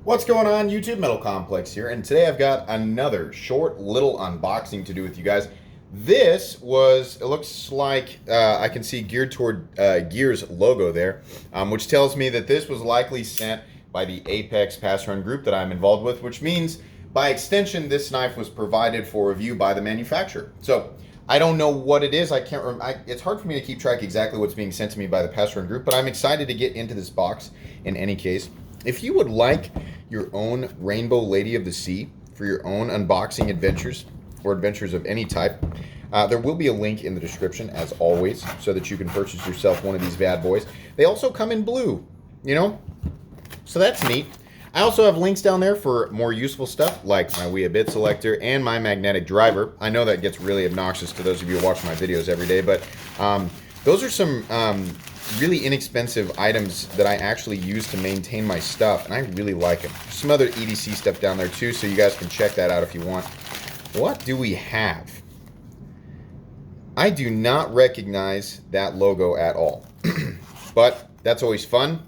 What's going on, YouTube? Metal Complex here, and today I've got another short little unboxing to do with you guys. This was, it looks like I can see geared toward Gear's logo there, which tells me that this was likely sent by the Apex Pass Run group that I'm involved with, which means by extension this knife was provided for review by the manufacturer. So I don't know what it is. I can't remember. It's hard for me to keep track exactly what's being sent to me by the Pass Run group, but I'm excited to get into this box in any case. If you would like your own Rainbow Lady of the Sea for your own unboxing adventures or adventures of any type, there will be a link in the description as always so that you can purchase yourself one of these bad boys. They also come in blue, you know, so that's neat. I also have links down there for more useful stuff like my Wii bit selector and my magnetic driver. I know that gets really obnoxious to those of you who watch my videos every day, but those are some really inexpensive items that I actually use to maintain my stuff, and I really like them. There's some other EDC stuff down there too, so you guys can check that out if you want. What do we have? I do not recognize that logo at all, but that's always fun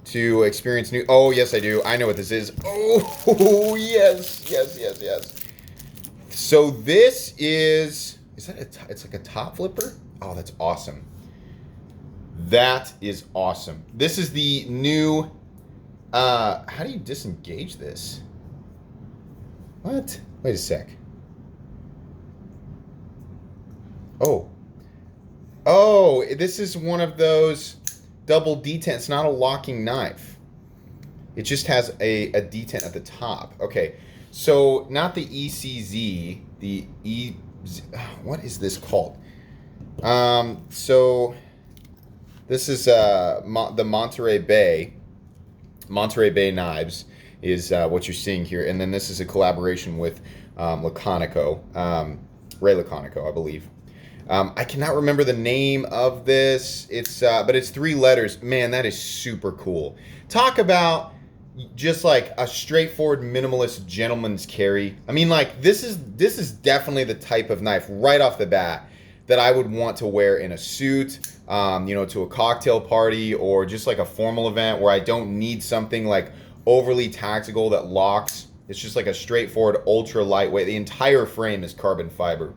to experience new. Oh, yes, I do. I know what this is. Oh, yes, yes, yes, yes. So this is that it's like a top flipper? Oh, that's awesome. That is awesome. This is the new, how do you disengage this? What? Wait a sec. Oh. Oh, this is one of those double detent. It's not a locking knife. It just has a detent at the top. Okay. So not the ECZ, the what is this called? So this is the Monterey Bay knives is what you're seeing here, and then this is a collaboration with Laconico, Ray Laconico, I believe. I cannot remember the name of this. It's but it's 3 letters. Man, that is super cool. Talk about just like a straightforward minimalist gentleman's carry. I mean, like this is definitely the type of knife right off the bat that I would want to wear in a suit, you know, to a cocktail party or just like a formal event where I don't need something like overly tactical that locks. It's just like a straightforward, ultra lightweight. The entire frame is carbon fiber.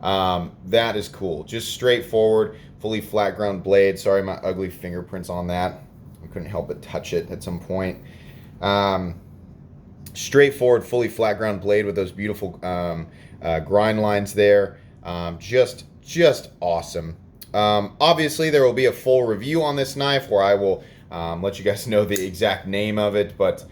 That is cool. Just straightforward, fully flat ground blade. Sorry, my ugly fingerprints on that. I couldn't help but touch it at some point. Straightforward, fully flat ground blade with those beautiful grind lines there. Just awesome. Obviously, there will be a full review on this knife where I will let you guys know the exact name of it, but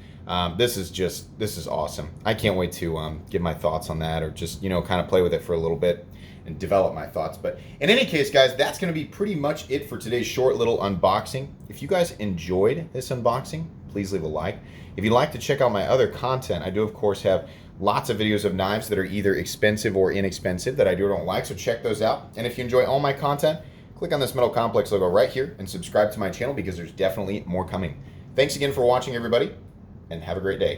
this is awesome. I can't wait to give my thoughts on that, or just, you know, kind of play with it for a little bit and develop my thoughts. But in any case, guys, that's going to be pretty much it for today's short little unboxing. If you guys enjoyed this unboxing, please leave a like. If you'd like to check out my other content, I do, of course, have lots of videos of knives that are either expensive or inexpensive that I do or don't like, so check those out. And if you enjoy all my content, click on this Metal Complex logo right here and subscribe to my channel because there's definitely more coming. Thanks again for watching, everybody, and have a great day.